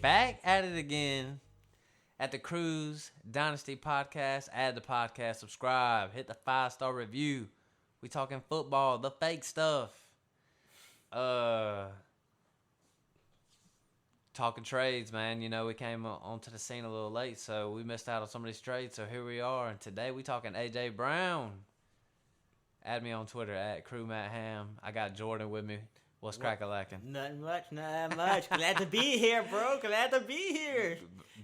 Back at it again at the Cruise Dynasty Podcast. Add the podcast, subscribe, hit the 5-star review. We talking football, the fake stuff. Talking trades, man. You know, we came onto the scene a little late, so we missed out on some of these trades. So here we are, and today we talking AJ Brown. Add me on Twitter at CrewMattHam. I got Jordan with me. What's crack-a-lacking? Nothing much. Glad to be here, bro. Glad to be here.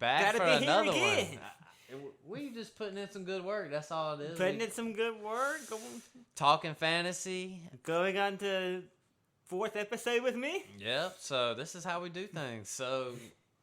Back for another one. We just putting in some good work. That's all it is. Putting in some good work. Talking fantasy. Going on to 4th episode with me. Yep. So this is how we do things. So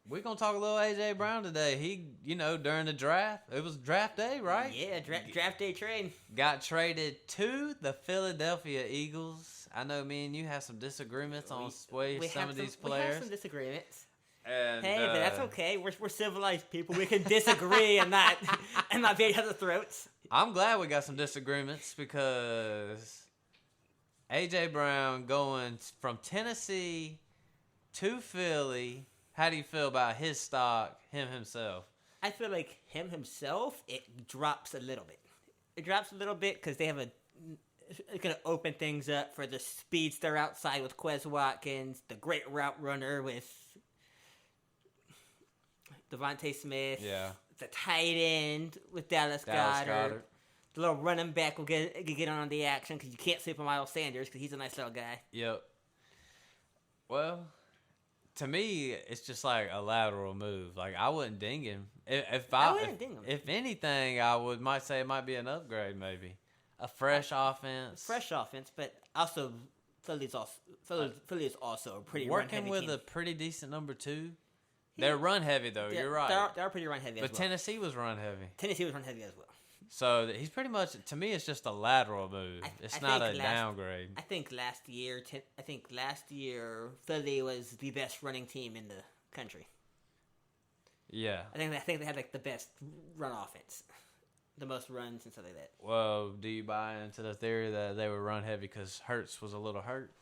we're going to talk a little AJ Brown today. He, during the draft, it was draft day, right? Yeah, draft day trade. Got traded to the Philadelphia Eagles. I know me and you have some disagreements on some of these players. We have some disagreements. And, but that's okay. We're civilized people. We can disagree and not be at each other's throats. I'm glad we got some disagreements because AJ Brown going from Tennessee to Philly. How do you feel about his stock, himself? I feel like himself, it drops a little bit. It drops a little bit because they have it's going to open things up for the speedster outside with Quez Watkins, the great route runner with Devontae Smith, the tight end with Dallas Goedert. The little running back will get on the action because you can't sleep on Miles Sanders because he's a nice little guy. Yep. Well, to me, it's just like a lateral move. Like, I wouldn't ding him. If anything, I might say it might be an upgrade maybe. A fresh offense, but also Philly is also a pretty working run-heavy with team. a pretty decent number 2. They're run heavy though. You're right. They're pretty run heavy. But as well. Tennessee was run heavy. Tennessee was run heavy as well. So he's pretty much, to me, it's just a lateral move. It's not a downgrade. I think last year Philly was the best running team in the country. Yeah. I think they had like the best run offense. The most runs and stuff like that. Well, do you buy into the theory that they were run heavy because Hurts was a little hurt?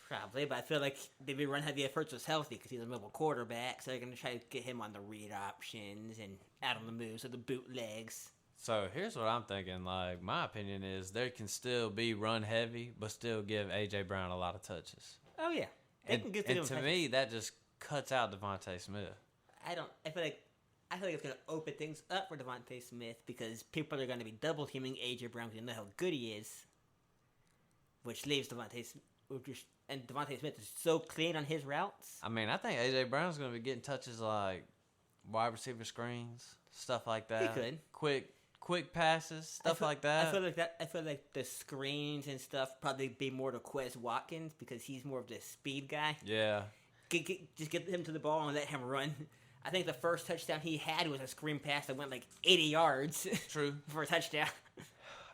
Probably, but I feel like they'd be run heavy if Hurts was healthy because he's a mobile quarterback, so they're going to try to get him on the read options and out on the moves or the bootlegs. So here's what I'm thinking. Like, my opinion is they can still be run heavy, but still give AJ Brown a lot of touches. Oh yeah, and to me, that just cuts out Devontae Smith. I feel like it's going to open things up for Devontae Smith because people are going to be double teaming AJ Brown because they know how good he is, which leaves Devontae Smith is so clean on his routes. I mean, I think AJ Brown's going to be getting touches like wide receiver screens, stuff like that. He could. Quick passes, stuff like that. I feel like the screens and stuff probably be more to Quez Watkins because he's more of the speed guy. Yeah. Just get him to the ball and let him run. I think the first touchdown he had was a screen pass that went like 80 yards. True. For a touchdown.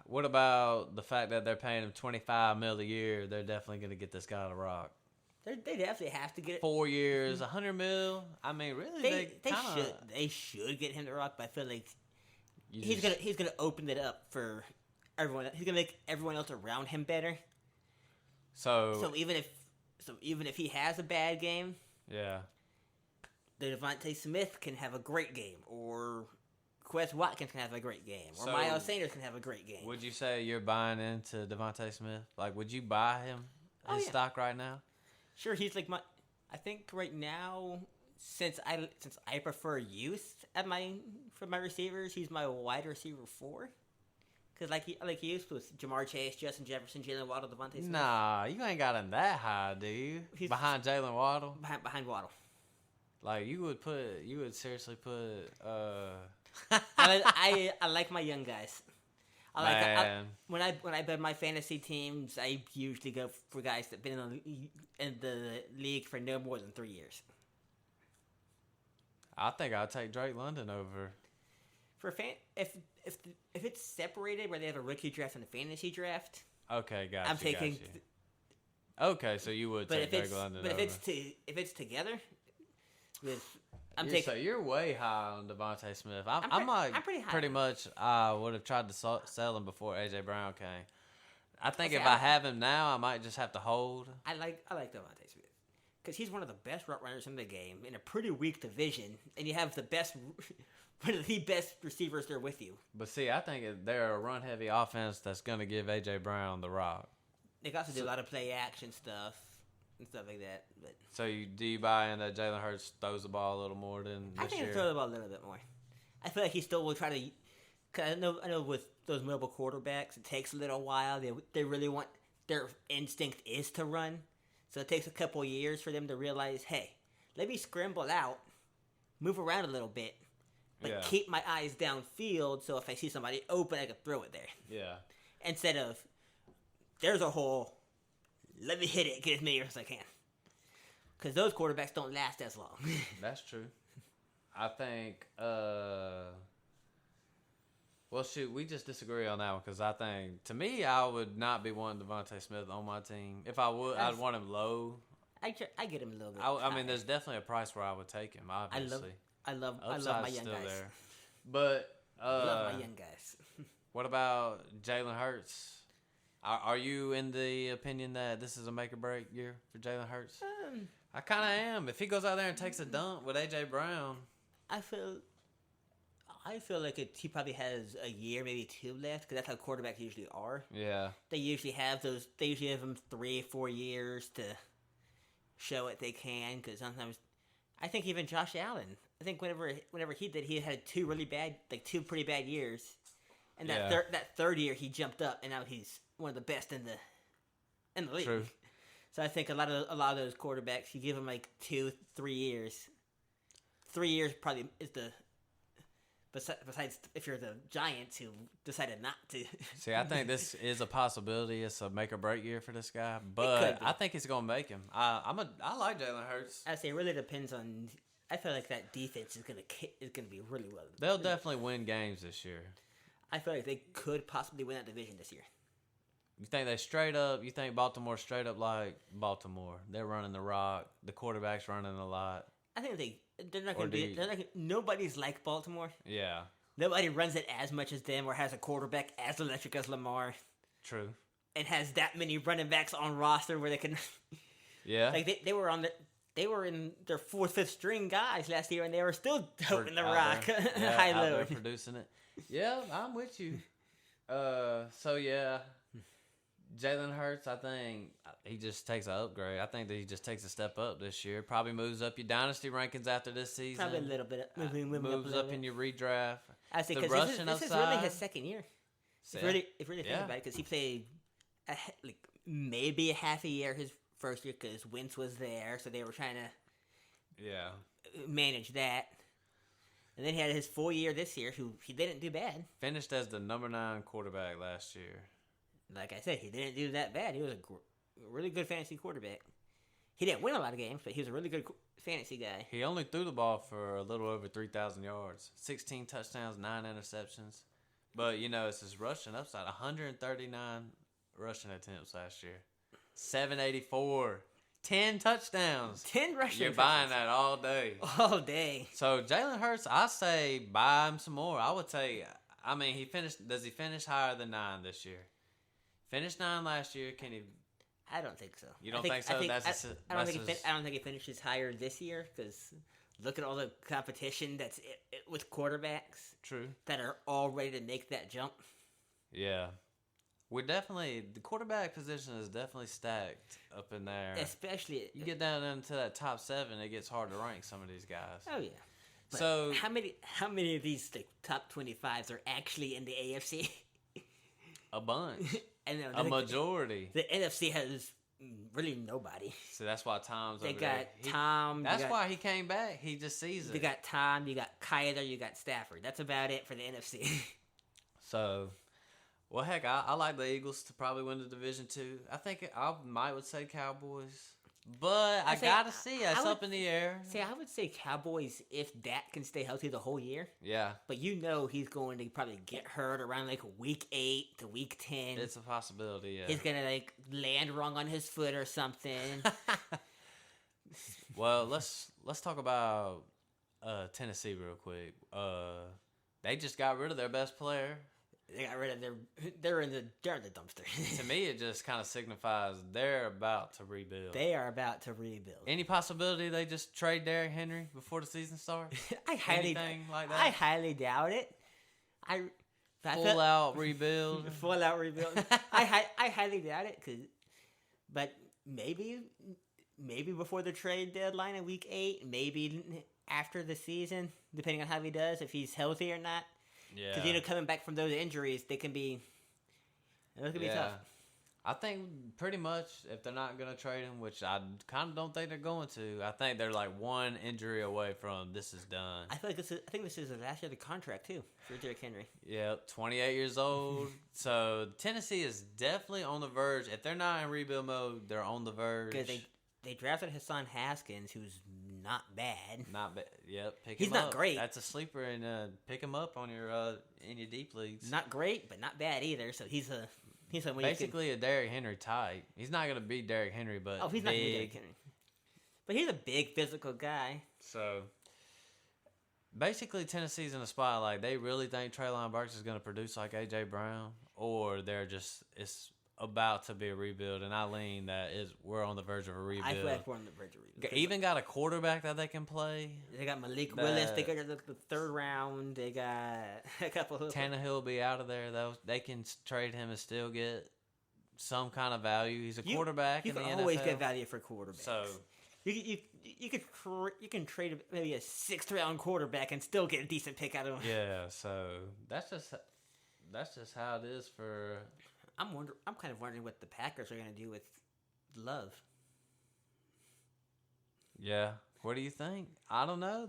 What about the fact that they're paying him $25 million a year? They're definitely going to get this guy to rock. They definitely have to get it. 4 years, $100 million. I mean, really, they should get him to rock, but I feel like he's gonna open it up for everyone. He's gonna make everyone else around him better. So even if he has a bad game, yeah. The Devontae Smith can have a great game, or Quez Watkins can have a great game, or Miles Sanders can have a great game. Would you say you're buying into Devontae Smith? Like, would you buy him his stock right now? Sure, he's like I think right now, since I prefer youth for my receivers, he's my wide receiver 4. Because like he used with Jamar Chase, Justin Jefferson, Jalen Waddle, Devontae Smith. Nah, you ain't got him that high, do you? He's behind Jalen Waddle. Behind Waddle. Like you would seriously put. I like my young guys. When I bet my fantasy teams, I usually go for guys that've been in the league for no more than 3 years. I think I'll take Drake London over. If it's separated where they have a rookie draft and a fantasy draft. Okay, gotcha. I'm taking Okay, so you would But take if Drake it's London but over. if it's together, with So you're way high on Devontae Smith. I'm pretty high pretty on him. much. I would have tried to sell him before AJ Brown came. I think See, if I have him now, I might just have to hold. I like Devontae Smith because he's one of the best route runners in the game in a pretty weak division, and you have the best, one of the best receivers there with you. But see, I think they're a run-heavy offense that's going to give AJ Brown the rock. They also do a lot of play action stuff and stuff like that. But So do you buy in that Jalen Hurts throws the ball a little more than I this think year? he'll throw the ball a little bit more. I feel like he still will try to. Cause I know with those mobile quarterbacks, it takes a little while. They really want their instinct is to run, so it takes a couple of years for them to realize, hey, let me scramble out, move around a little bit, but keep my eyes downfield. So if I see somebody open, I can throw it there. Yeah. Instead of there's a hole, let me hit it, get as many yards as I can. Because those quarterbacks don't last as long. That's true. I think. Well, shoot, we just disagree on that one because I think, to me, I would not be wanting Devontae Smith on my team. If I would, I'd want him low. I get him a little bit. I mean, there's definitely a price where I would take him. Obviously, I love my Upside's young still guys. there. But I love my young guys. what about Jalen Hurts? Are you in the opinion that this is a make or break year for Jalen Hurts? I kind of am. If he goes out there and takes a dump with AJ Brown, I feel like he probably has a year, maybe two left, because that's how quarterbacks usually are. yeah, They usually have those. They usually have them 3-4 years to show what they can. Because sometimes, I think even Josh Allen. I think whenever he did, he had two pretty bad years, and that third year he jumped up, and now he's one of the best in the league. True. So I think a lot of those quarterbacks, you give them like 2-3 years. 3 years probably is the. Besides, if you're the Giants who decided not to. See, I think this is a possibility. It's a make or break year for this guy, but I think he's gonna make him. I like Jalen Hurts. I say it really depends on. I feel like that defense is gonna be really well. They'll definitely win games this year. I feel like they could possibly win that division this year. You think they straight up? You think Baltimore straight up like Baltimore? They're running the rock. The quarterback's running a lot. I think they're not going to be. Nobody's like Baltimore. Yeah. Nobody runs it as much as them or has a quarterback as electric as Lamar. True. And has that many running backs on roster where they can. Yeah. Like they were on they were in their 4th, 5th string guys last year, and they were still toting the rock high out low. there producing it. Yeah, I'm with you. So yeah. Jalen Hurts, I think he just takes an upgrade. I think that he just takes a step up this year. Probably moves up your dynasty rankings after this season. Probably a little bit. Moves up in your redraft. I say because this is really his second year. If really think about it, because he played maybe a half a year his first year because Wentz was there, so they were trying to manage that. And then he had his full year this year, who he didn't do bad. Finished as the number 9 quarterback last year. Like I said, he didn't do that bad. He was a really good fantasy quarterback. He didn't win a lot of games, but he was a really good fantasy guy. He only threw the ball for a little over 3,000 yards. 16 touchdowns, 9 interceptions. But, it's his rushing upside. 139 rushing attempts last year. 784. 10 touchdowns. 10 rushing You're buying that all day. All day. So, Jalen Hurts, I say buy him some more. I would say, does he finish higher than 9 this year? Finished 9 last year. Can he? I don't think so. You don't think so? I don't think he finishes higher this year because look at all the competition that's with quarterbacks. True. That are all ready to make that jump. Yeah, the quarterback position is definitely stacked up in there. Especially you get down into that top 7, it gets hard to rank some of these guys. Oh yeah. But so how many of these top 25s are actually in the AFC? A bunch. And a majority. The NFC has really nobody. So that's why Tom's they over got there. Tom. That's why he came back. He just sees it. You got Tom, you got Kyler, you got Stafford. That's about it for the NFC. So, heck, I like the Eagles to probably win the division too. I think I would say Cowboys. But I say- gotta see. It's I would- up in the air. See, I would say Cowboys if Dak can stay healthy the whole year. Yeah, But he's going to probably get hurt around like week 8 to week 10. it's a possibility. Yeah. He's gonna like land wrong on his foot or something. Well, let's talk about Tennessee real quick. They just got rid of their best player. They got rid of they're in the dumpster. To me, it just kind of signifies they're about to rebuild. They are about to rebuild. Any possibility they just trade Derrick Henry before the season starts? Anything like that? I highly doubt it. Full out rebuild. Full out rebuild. I highly doubt it, but maybe before the trade deadline in week 8, maybe after the season, depending on how he does, if he's healthy or not. Yeah. Because coming back from those injuries, those can be tough. I think pretty much if they're not gonna trade him, which I kind of don't think they're going to, I think they're like one injury away from this is done. I think this is the last year of the contract too for Derrick Henry. Yep, 28 years old. So Tennessee is definitely on the verge. If they're not in rebuild mode, they're on the verge. Because they drafted Hassan Haskins, who's not bad. Not bad. Yep, He's him up. not great. That's a sleeper, and pick him up on your in your deep leagues. Not great, but not bad either. So he's basically a Derrick Henry type. He's not gonna be Derrick Henry, but he's big. not gonna be Derrick Henry. But he's a big physical guy. So basically, Tennessee's in a spot like they really think Treylon Burks is gonna produce like AJ Brown, or it's about to be a rebuild, and I lean that we're on the verge of a rebuild. I feel like we're on the verge of a rebuild. Even got a quarterback that they can play. They got Malik Willis. They got the 3rd round. They got a couple of... Tannehill will be out of there, though. They can trade him and still get some kind of value. He's a quarterback in the NFL. You can always get value for quarterbacks. So you can trade maybe a 6th round quarterback and still get a decent pick out of him. Yeah, so that's just how it is for... I'm kind of wondering what the Packers are going to do with Love. Yeah, what do you think? I don't know.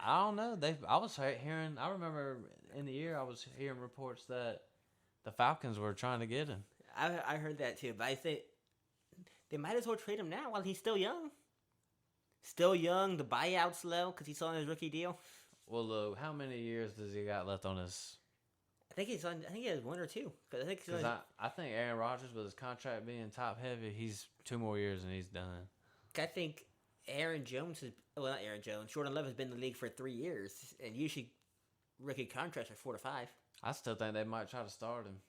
I don't know. I remember in the year I was hearing reports that the Falcons were trying to get him. I heard that too, but I think they might as well trade him now while he's still young. Still young, the buyout's low because he's still on his rookie deal. Well, look, how many years does he got left on his? I think he has 1 or 2. I think Aaron Rodgers, with his contract being top heavy, he's 2 more years and he's done. I think Jordan Love has been in the league for 3 years, and usually rookie contracts are 4 to 5. I still think they might try to start him.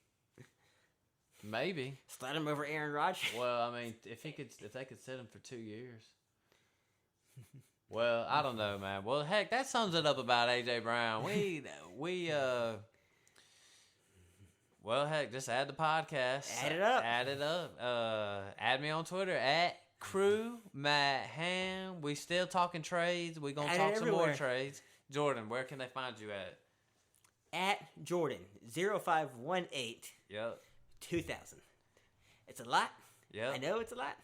Maybe start him over Aaron Rodgers. Well, I mean, if they could sit him for 2 years. Well, I don't know, man. Well, heck, that sums it up about AJ Brown. Well, heck, just add the podcast. Add it up. Add me on Twitter at @CrewMattHam. We still talking trades. We gonna talk some more trades. Jordan, where can they find you at? At Jordan 0518. Yep. 2000. It's a lot. Yep. I know it's a lot.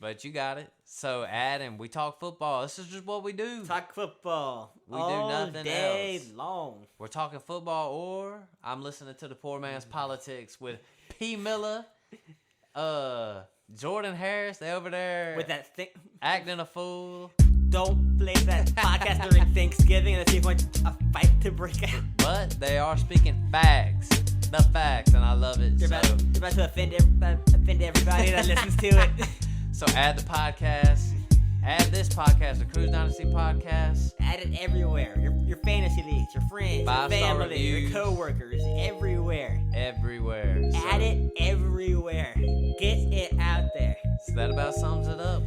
But you got it. So, Adam, we talk football. This is just what we do. Talk football. We do nothing day else. long. We're talking football, or I'm listening to the poor man's politics with P. Miller, Jordan Harris. They over there with that thing, acting a fool. Don't play that podcast during Thanksgiving and see if a fight to break out. But they are speaking facts. The facts, and I love it. They're about to offend everybody that listens to it. So add the podcast. Add this podcast, the Cruise Dynasty podcast. Add it everywhere. Your fantasy leagues, your friends, your family, your coworkers, everywhere. Everywhere. Add it everywhere. Get it out there. So that about sums it up.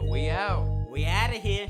We out. We out of here.